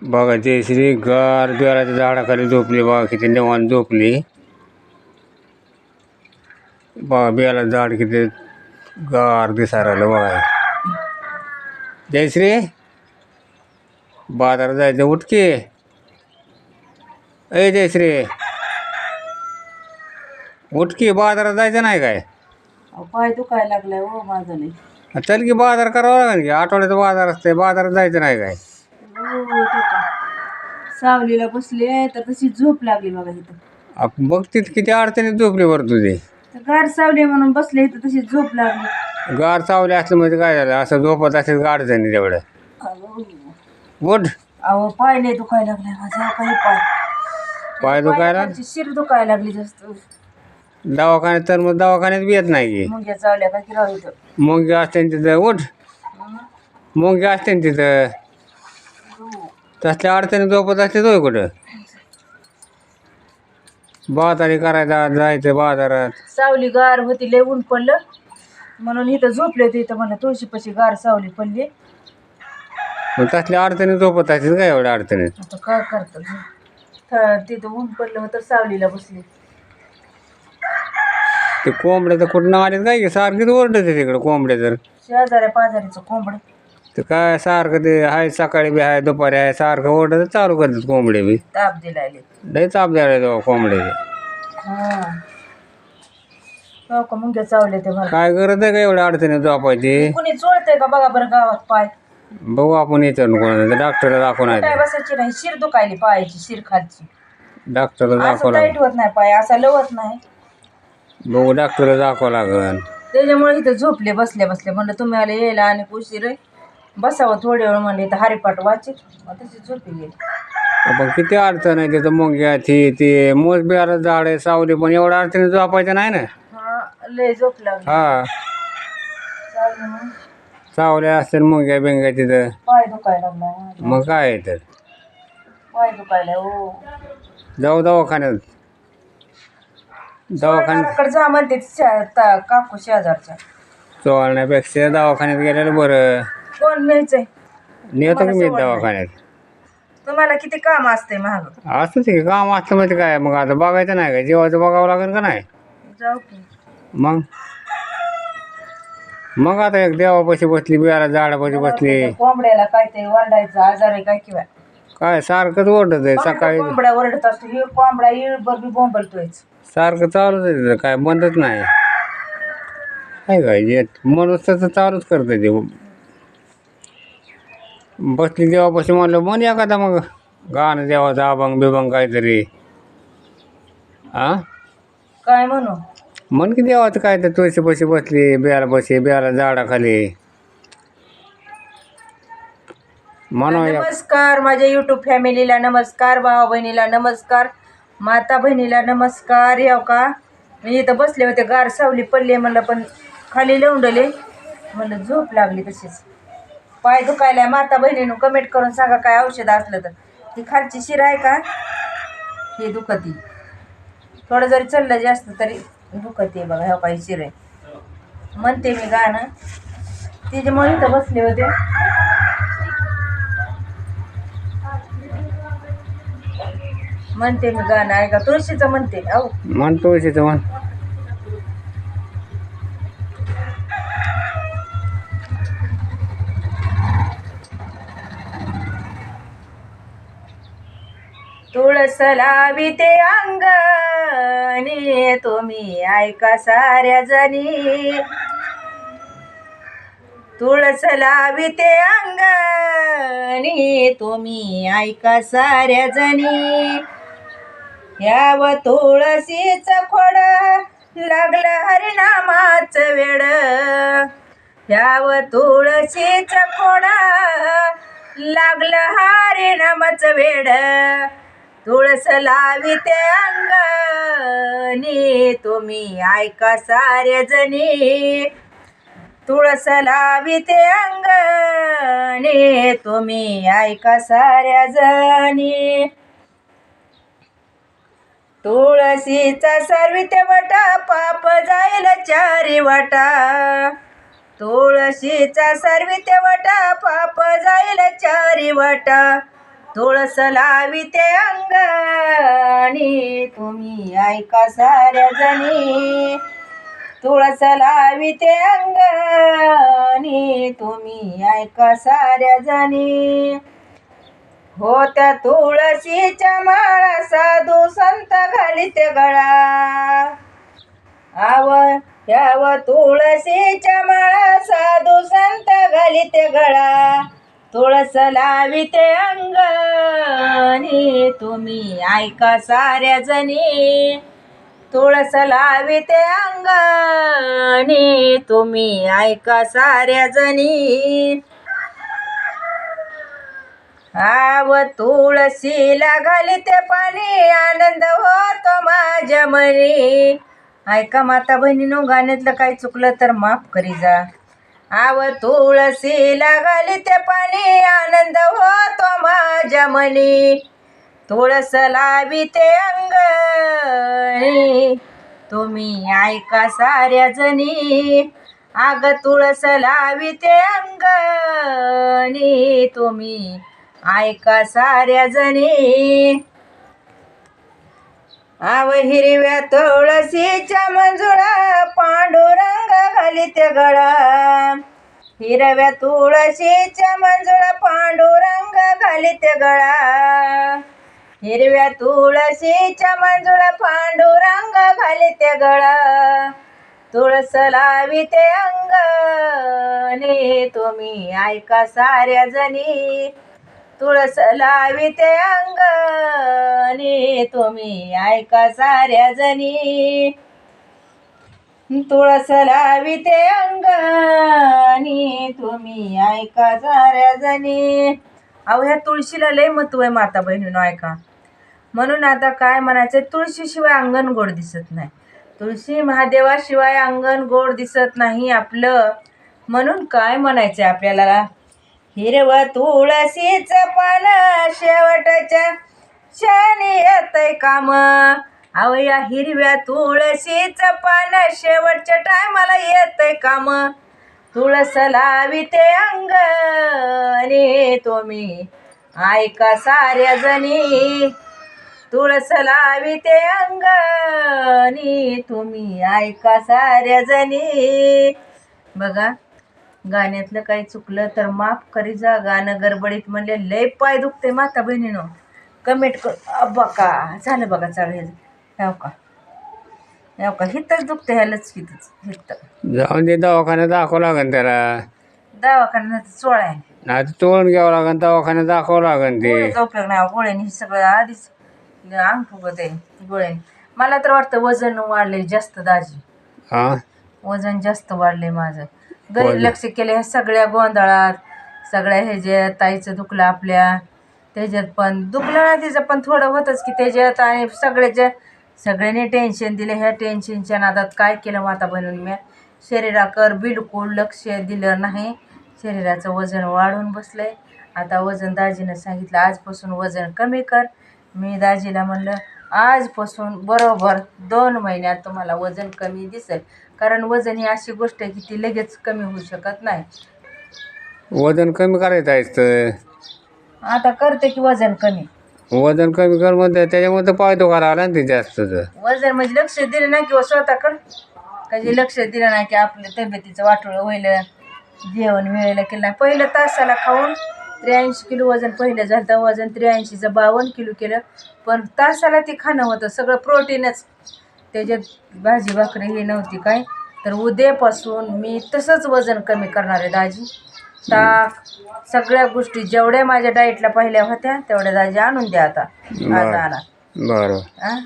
बघा जयश्री गार बिराच्या झाडाखाली झोपली. बघा किती निवांत झोपली. बघा बियाला झाड किती गार दिसायला राहिलं. बघा जयश्री बाजारात जायचं उठकी. ए जयश्री उठकी, बाजारात जायचं नाही काय? पाय दुखायला लागलाय हो माझा नाही. चल की बाजार करावा लागेल की, आठवड्याचा बाजार असते. बाजारात जायचं नाही काय? सावलीला बसले तर तशी झोप लागली बघा इथं. बघ तिथं किती अडचणीत झोपली बरं तुझी. गार सावली म्हणून बसले इथं तशी झोप लागली. गार चावले असलं म्हणजे काय झालं? असं झोपत असेल अडचणी तेवढं. उठ. अहो पाय नाही दुखायला लागलाय माझा. काही पाय दुखायला शिर दुखायला लागली जास्त. दवाखान्यात तर मग दवाखान्यात बी येत नाही की. मुंग्या चावल्या का की राहू इथं. मुंगी असते ना तिथं. उठ. मुंगी असते ना तिथं. तसल्या अडचणी झोपत असते तो कुठं. बाजारी करायला जायचं बाजारात. सावली गार होती, लय ऊन पडलं म्हणून इथं झोपले होते. इथं म्हणलं तुळशीपाशी गार सावली पडली. मग तसल्या अडचणी झोपत असतील का एवढ्या अडचणीत? आता काय करतं, तिथं ऊन पडलं होतं सावलीला बसले. ते कोंबड्या तर कुठं आलेत काय की, सारखीच ओरडत तिकडं कोंबड्या. तर शेजाऱ्या पाजारीचं कोंबड ते काय सारखं ते आहे, सकाळी बी आहे दुपारी आहे, सारखं ओरडत चालू करतात कोंबडे बी. ताप दिलाय. लय ताप द्यायला तेव्हा कोंबड्याचे. हो का, मुंग्या चावले ते मला. काय गरज आहे का एवढ्या अडचणीत झोपायची? कुणी चोळतंय का बघा बरं गावात पाय. बघू आपण याच्यावर कोणाला डॉक्टरला दाखवून काय आहे. बसायची नाही, शिर दुखायली पायाची, शिर खालची. डॉक्टरला असं दाखवावं टाईट लागेल. होत नाही पाय, असा लवत नाही. बघू डॉक्टरला दाखवावं लागेल. त्याच्यामुळे इथं झोपले बसल्या बसल्या. म्हणलं तुम्ही आले यायला आणि उशीर आहे, बसावं थोडे वेळ. म्हणले इथं हरिपाठ वाचित, मग तशी झोपी गेली. पण किती अडचण आहे तिथं. मुंग्या ते मोज बिहार झाड आहे, सावली, पण एवढ्या अडचणीत झोपायचं नाही ना. लय झोप लागली. हा चालू मग. सावल्या असतील मुंग्या बिंग्या तिथं. पाय दुखायला लागलाय माझा. मग काय आहे तर. पाय दुखायलाय हो. जाऊ दवाखान्यात. दवाखान्यात जा म्हणते काकू शेजारच्या. चोळण्यापेक्षा दवाखान्यात गेलेलं बरं. कोण न्यायचंय नेतो की मी दवाखान्यात. तुम्हाला किती काम असते महाग. असतं ते काम असतं म्हणजे काय. मग आता बघायचं नाही का, जेवायचं बघावं लागेल का नाही. जाऊ की. मग आता एक देवापाशी बसली, बियाला झाडापाशी बसली. कोंबड्याला काहीतरी वरडायचं, आजार आहे काय किंवा काय सारखंच ओरडत आहे. सकाळी कोंबड्या ओरडत असतो. हे कोंबडा इळभर बी बोंबलतोय. सारखं चालूच आहे तिथं, काय बंदच नाही. काय काय जे माणूस तसं चालूच करतं ते. बसली देवापाशी म्हणलं मन एखादा मग गाणं देवाचं अभंग बिभंग काहीतरी. काय म्हणू मन की देवाचं काय तर तुळशीपाशी बसली, बियाला झाडाखाली म्हणावं. नमस्कार माझ्या युट्यूब फॅमिलीला नमस्कार, भावा बहिणीला नमस्कार, माता बहिणीला नमस्कार. येऊ का, मी इथं बसले होते, गार सावली पडली म्हणलं, पण खाली लवंडले म्हणलं, झोप लागली तशीच. पाय दुखायलाय. माता बहिणीनं कमेंट करून सांगा काय औषध असलं तर. ती खालची शिर आहे का हे दुखती. थोडं जरी चाललं जास्त तरी दुखते बघा. ह्या काही शिर आहे म्हणते मी गाणं. त्याच्यामुळे इथं बसले होते. म्हणते मी गाणं ऐका, तुळशीचं म्हणते. अहो मन तुळशीचं मन. तुळस लाविते अंगणी, तुम्ही ऐका साऱ्या जणी. तुळस लाविते अंगणी, तुम्ही ऐका साऱ्या जणी. याव तुळशीच खोड, लागलं हरिनामाच वेड. याव तुळशीच खोड, लागलं हरिनामाच वेड. तुळस लाविते अंगणी, तुम्ही ऐका साऱ्या जणी. तुळस लाविते अंगणी, तुम्ही ऐका साऱ्या जणी. तुळशीचा सर्विते वटा, पाप जाईल चारी वाटा. तुळशीचा सर्विते वटा, पाप जाईल चारी वाटा. तुळस लाविते अंगणी तुम्ही ऐका साऱ्या जणी. तुळस लाविते अंगणी तुम्ही ऐका साऱ्या जणी. हो त्या तुळशीच्या माळा साधू संत घालीते गळा. याव तुळशीच्या माळा साधू संत घालीते गळा. तुळस लाविते अंगणी तुम्ही ऐका साऱ्या जणी. तुळस लाविते अंगणी तुम्ही ऐका साऱ्या जणी. आव तुळशीला घालीते पाणी आनंद होतो माझ्या मनी. ऐका माता बहिणीनो, गाण्यातलं काही चुकलं तर माफ करी जा. आव तुळशीला घालीते पाणी आनंद होतो माझ्या मनी. तुळस लाविते अंगणी तुम्ही ऐका साऱ्या जणी. आग तुळस लाविते अंगणी तुम्ही ऐका साऱ्या जणी. आव हिरव्या तुळशीच्या मंजुळा पांडुरंग घालीते गळा. हिरव्या तुळशीच्या मंजुळा पांडुरंग घालीते गळा. हिरव्या तुळशीच्या मंजुळा पांडुरंग घालीते गळा. तुळस लाविते अंगणी तुम्ही ऐका साऱ्या जणी. तुळस लाविते अंगणी तुम्ही ऐका साऱ्या जणी. तुळस लाविते अंगणी तुम्ही ऐका साऱ्या जणी. अहो ह्या तुळशीला लय महत्व आहे माता बहिणीनो, ऐका. म्हणून आता काय म्हणायचं, तुळशीशिवाय अंगण गोड दिसत नाही. तुळशी महादेवाशिवाय अंगण गोड दिसत नाही आपलं. म्हणून काय म्हणायचं आपल्याला, हिरवं तुळशीचं पान शेवटच्या क्षणी येतंय काम. अहो या हिरव्या तुळशीचं पान शेवटच्या टायमाला येतंय काम. तुळस लाविते अंगणी तुम्ही ऐका साऱ्या जणी. तुळस लाविते अंगणी तुम्ही ऐका साऱ्या जणी. बघा, गाण्यातलं काही चुकलं तर माफ करी जा. गाणं गडबडीत म्हणले लय पाय दुखते माता बहिणीनं. कमेंट कर. बघा झालं बघा, चालेल. हो का हिथंच दुखते, ह्या लचकीतच हिथं. जाऊन ते दवाखान्यात दाखवावं लागेल त्याला. दवाखान्यात चोळा आहे. आता तोडून घ्यावं लागेल, दवाखान्यात दाखवावं लागेल ते. गोळ्याचा उपयोग नाही. गोळ्याने सगळं आधीच अंग फुगत आहे गोळ्याने. मला तर वाटतं वजन वाढले जास्त दाजी. हा, वजन जास्त वाढले माझं. घरी लक्ष केलं ह्या सगळ्या गोंधळात, सगळ्या ह्याच्यात ताईचं दुखलं, आपल्या त्याच्यात पण दुखलं ना तिचं पण थोडं होतंच की त्याच्यात. आणि सगळ्यांनी टेन्शन दिलं. ह्या टेन्शनच्या नादात काय केलं माता बहिणींनी, मी शरीराकडे बिलकुल लक्ष दिलं नाही. शरीराचं वजन वाढून बसलंय. आता वजन दाजीनं सांगितलं आजपासून वजन कमी कर. मी दाजीला म्हणलं आजपासून बरोबर 2 महिन्यात तुम्हाला वजन कमी दिसेल. कारण वजन ही अशी गोष्ट आहे की ती लगेच कमी होऊ शकत नाही. वजन कमी करायचं आहे तर आता करते की वजन कमी. वजन कमी कर म्हणते, त्याच्यामध्ये पाय दुखायला आला ना ते जास्त. वजन म्हणजे लक्ष दिलं नाही किंवा स्वतःकडं कधी लक्ष दिलं नाही की आपल्या तब्येतीचं वाटोळं व्हायला, जेवण वेळेला केलं नाही. पहिलं तासाला खाऊन 83 किलो वजन पहिलं झालं. वजन 83चं 52 किलो केलं. पण तासाला ते खाणं होतं सगळं प्रोटीनच, त्याच्यात भाजी भाकरी ही नव्हती काय. तर उद्यापासून मी तसंच वजन कमी करणार आहे दाजी. ताक सगळ्या गोष्टी जेवढ्या माझ्या डाएटला पहिल्या होत्या तेवढ्या दाजी आणून द्या आता. आज आणा. बरं. हां